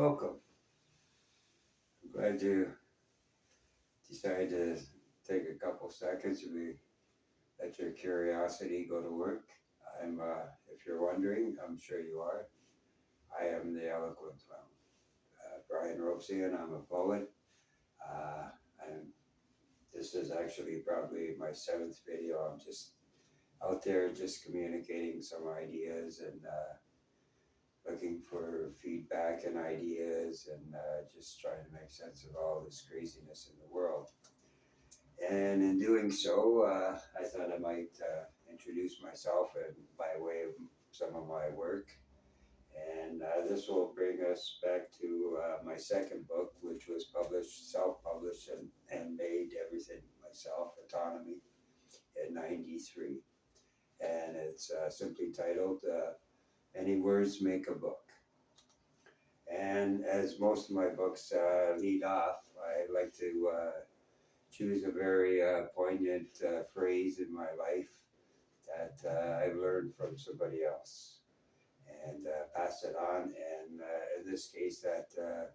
Welcome. I'm glad you decided to take a couple seconds to let your curiosity go to work. If you're wondering, I'm sure you are. I am the Eloquent Clown. Brian Ropesian, I'm a poet. Uh, and this is actually probably my seventh video. I'm just out there just communicating some ideas and looking for feedback and ideas and just trying to make sense of all this craziness in the world. And in doing so, I thought I might introduce myself and by way of some of my work. And this will bring us back to my second book, which was published, self-published, and made everything myself, Autonomy, in '93. And it's simply titled Many Words Make a Book. And as most of my books lead off, I like to choose a very poignant phrase in my life that I've learned from somebody else and pass it on. And in this case, that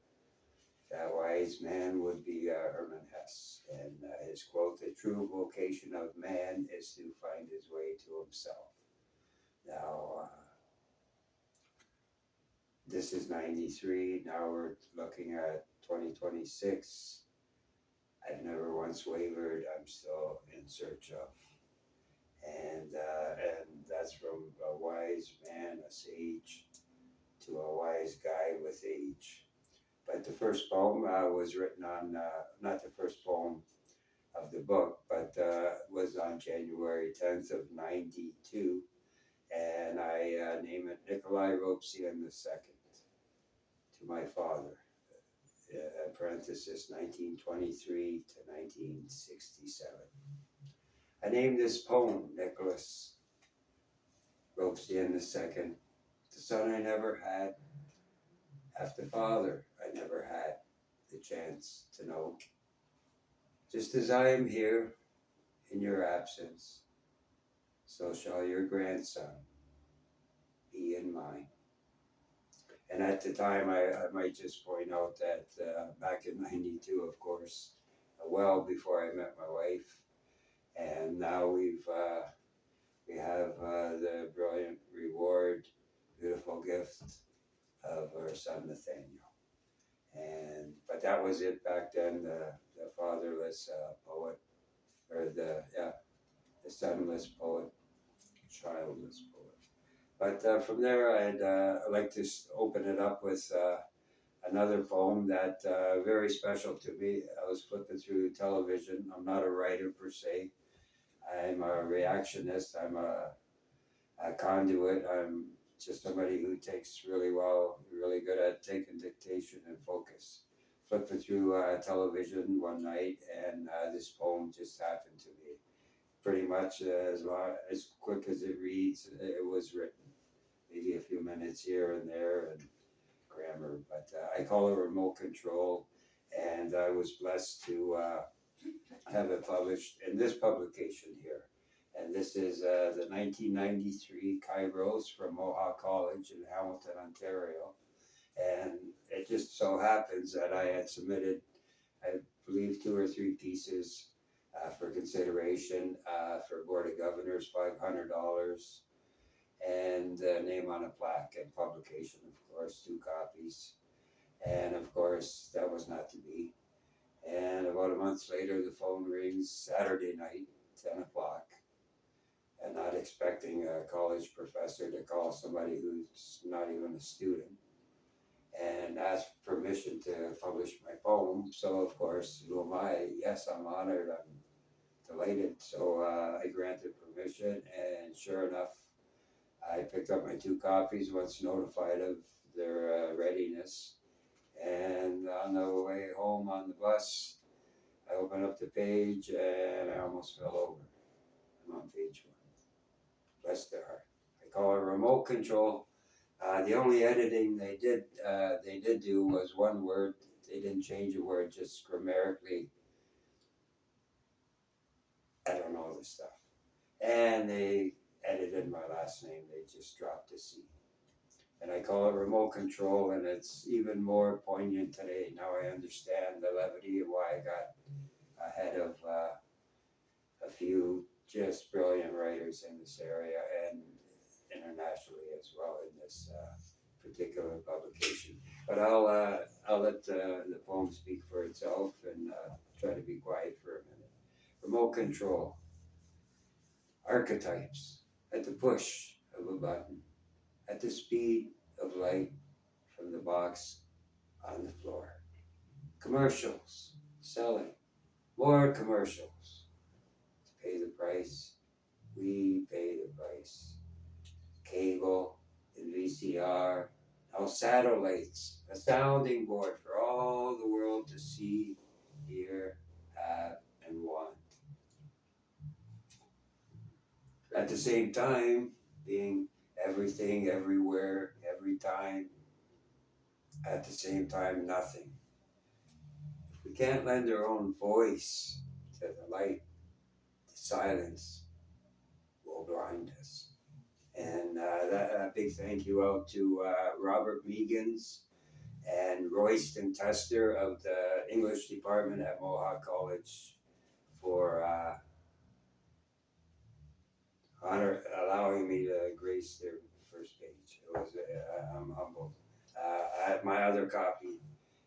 wise man would be Herman Hesse. And his quote, "The true vocation of man is to find his way to himself." Now, this is '93. Now we're looking at 2026. I've never once wavered. I'm still in search of. And that's from a wise man, a sage, to a wise guy with age. But the first poem was written on, not the first poem of the book, but was on January 10th of '92. And I name it Nikolai Ropesian II to my father, parenthesis 1923 to 1967. I named this poem Nicholas Ropesian II, the son I never had, half the father I never had the chance to know. Just as I am here in your absence, so shall your grandson be in mine. And at the time, I might just point out that back in '92, of course, well before I met my wife, and now we have the brilliant reward, beautiful gift of our son Nathaniel. But that was it back then. The fatherless poet, or the sonless poet, childless poet. But from there, I'd like to open it up with another poem that very special to me. I was flipping through television. I'm not a writer per se. I'm a reactionist. I'm a conduit. I'm just somebody who takes really good at taking dictation and focus. Flipping through television one night, and this poem just happened to me. Pretty much as quick as it reads, it was written. Maybe a few minutes here and there and grammar, but I call it remote control, and I was blessed to have it published in this publication here. And this is the 1993 Kairos from Mohawk College in Hamilton, Ontario. And it just so happens that I had submitted, I believe, 2 or 3 pieces for consideration for Board of Governors, $500, and name on a plaque and publication, of course, 2 copies. And of course, that was not to be. And about a month later, the phone rings Saturday night, 10 o'clock. And not expecting a college professor to call somebody who's not even a student and ask permission to publish my poem. So, of course, who am I? Yes, I'm honored. I'm delighted. So I granted permission, and sure enough, I picked up my 2 copies once notified of their readiness. And on the way home on the bus, I opened up the page and I almost fell over. I'm on page 1. Bless their heart. I call it remote control. The only editing they did do was one word. They didn't change a word, just grammatically. I don't know this stuff. And they edited my last name. They just dropped a C. And I call it remote control, and it's even more poignant today. Now I understand the levity and why I got ahead of a few just brilliant writers in this area and internationally as well in this particular publication. But I'll let the poem speak for itself and try to be quiet for a minute. Remote control, archetypes at the push of a button, at the speed of light from the box on the floor. Commercials, selling, more commercials. To pay the price, we pay the price. Cable and VCR, now satellites, a sounding board for all the world to see, hear, have, and want. At the same time, being everything, everywhere, every time, at the same time, nothing. If we can't lend our own voice to the light, the silence will blind us. And a big thank you out to Robert Meegans and Royston Tester of the English department at Mohawk College for allowing me to grace their first page. It was, I'm humbled. My other copy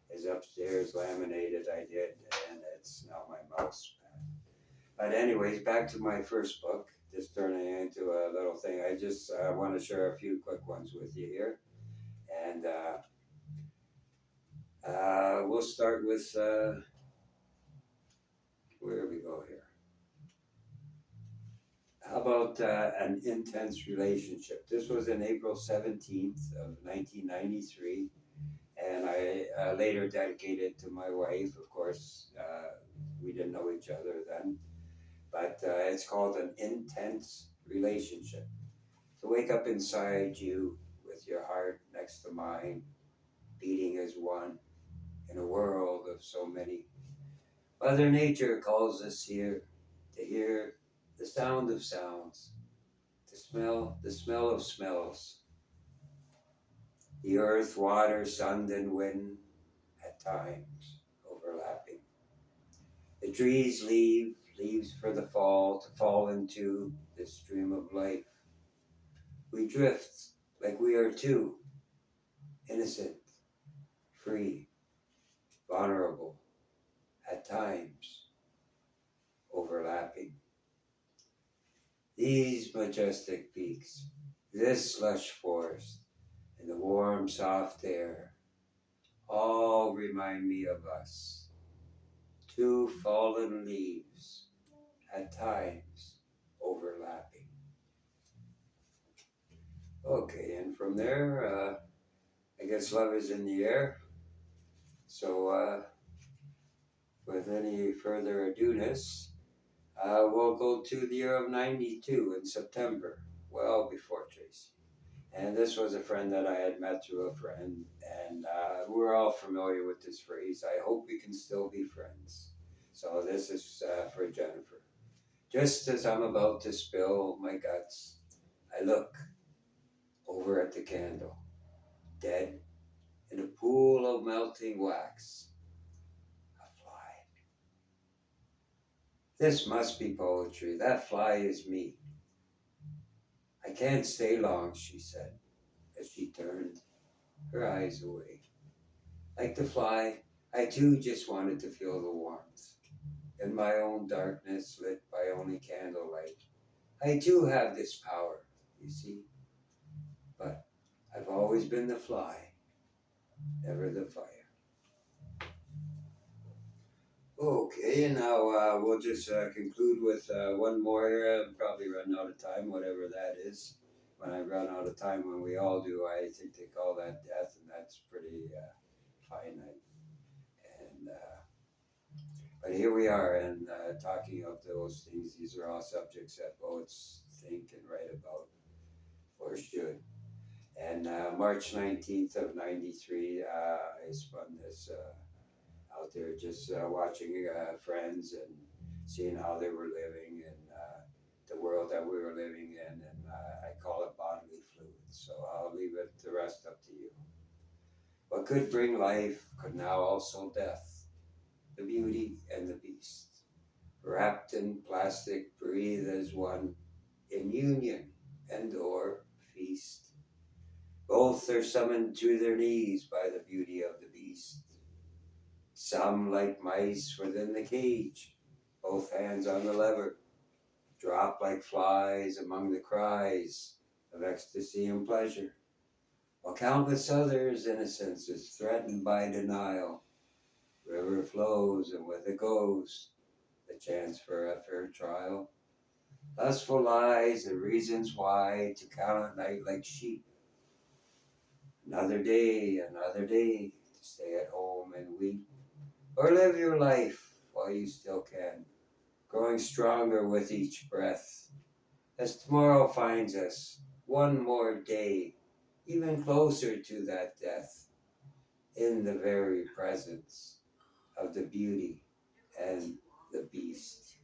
is upstairs, laminated. I did, and it's now my mouse pad. But anyways, back to my first book. Just turning into a little thing. I just want to share a few quick ones with you here, and we'll start with where we go here. How about an intense relationship? This was in April 17th of 1993, and I later dedicated to my wife. Of course, we didn't know each other then, but it's called an intense relationship. To wake up inside you with your heart next to mine, beating as one in a world of so many. Mother Nature calls us here to hear the sound of sounds, to smell the smell of smells. The earth, water, sun, and wind at times overlapping. The trees leaves for the fall to fall into this stream of life. We drift like we are two, innocent, free, vulnerable, at times overlapping. These majestic peaks, this lush forest, and the warm, soft air all remind me of us, two fallen leaves, at times overlapping. Okay, and from there, I guess love is in the air. So, with any further ado-ness, we'll go to the year of 92 in September, well before Tracy. And this was a friend that I had met through a friend, and we're all familiar with this phrase, I hope we can still be friends. So this is for Jennifer. Just as I'm about to spill my guts, I look over at the candle, dead in a pool of melting wax. A fly. This must be poetry. That fly is me. I can't stay long, she said, as she turned her eyes away. Like the fly, I too just wanted to feel the warmth. In my own darkness, lit by only candlelight, I too have this power, you see. But I've always been the fly, never the fire. Okay, and now we'll just conclude with one more here. I'll probably run out of time, whatever that is. When I run out of time, when we all do, I think they call that death, and that's pretty finite. And but here we are, and talking of those things. These are all subjects that poets think and write about, or should. And March 19th of 93, I spun this out there just watching friends and seeing how they were living and the world that we were living in. And I call it bodily fluids. so I'll leave the rest up to you. What could bring life could now also death, the beauty and the beast. Wrapped in plastic, breathe as one, in union and or feast. Both are summoned to their knees by the beauty of the beast. Some, like mice within the cage, both hands on the lever, drop like flies among the cries of ecstasy and pleasure, while countless others' innocence is threatened by denial. River flows, and with it goes the chance for a fair trial. Lustful lies and reasons why to count at night like sheep. Another day to stay at home and weep. Or live your life while you still can, growing stronger with each breath. As tomorrow finds us, one more day, even closer to that death, in the very presence of the beauty and the beast.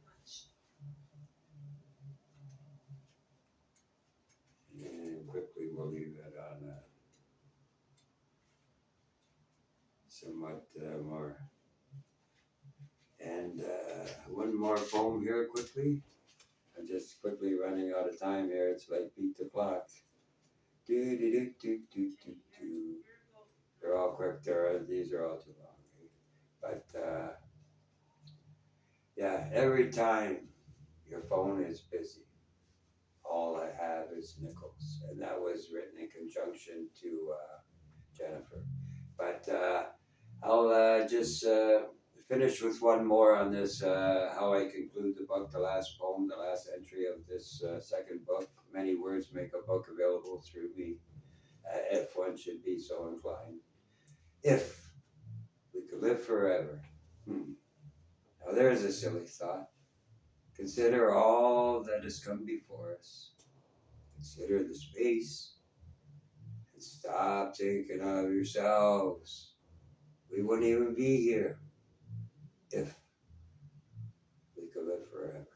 And quickly we'll leave it on somewhat more. And one more poem here quickly. I'm just quickly running out of time here. It's like beat the clock. Do do do do do do do. They're all quick. These are all too long. But yeah, every time your phone is busy, all I have is nickels, and that was written in conjunction to Jennifer. But I'll just finish with one more on this, how I conclude the book, the last poem, the last entry of this second book. Many words make a book available through me, if one should be so inclined. If we could live forever. Now there's a silly thought. Consider all that has come before us. Consider the space and stop thinking of yourselves. We wouldn't even be here if we could live forever.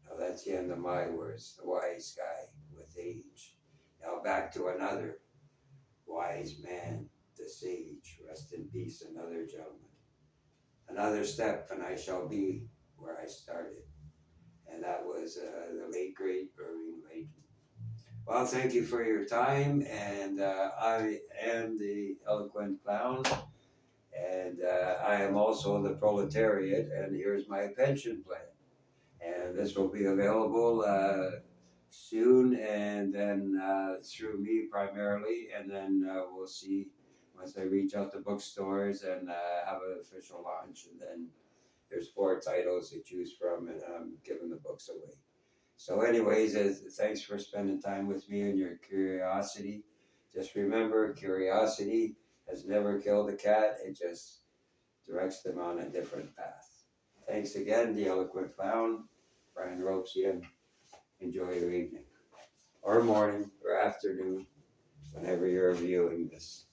Now that's the end of my words, the wise guy with age. Now back to another wise man, the sage. Rest in peace, another gentleman. Another step, and I shall be where I started. And that was the late, great Irving Layton. Well, thank you for your time, and I am the Eloquent Clown, and I am also the proletariat, and here's my pension plan. And this will be available soon, and then through me primarily, and then we'll see once I reach out to bookstores and have an official launch, and then there's 4 titles to choose from, and I'm giving the books away. So anyways, thanks for spending time with me and your curiosity. Just remember, curiosity has never killed a cat, it just directs them on a different path. Thanks again, the Eloquent Clown. Brian Ropesian. Enjoy your evening, or morning, or afternoon, whenever you're viewing this.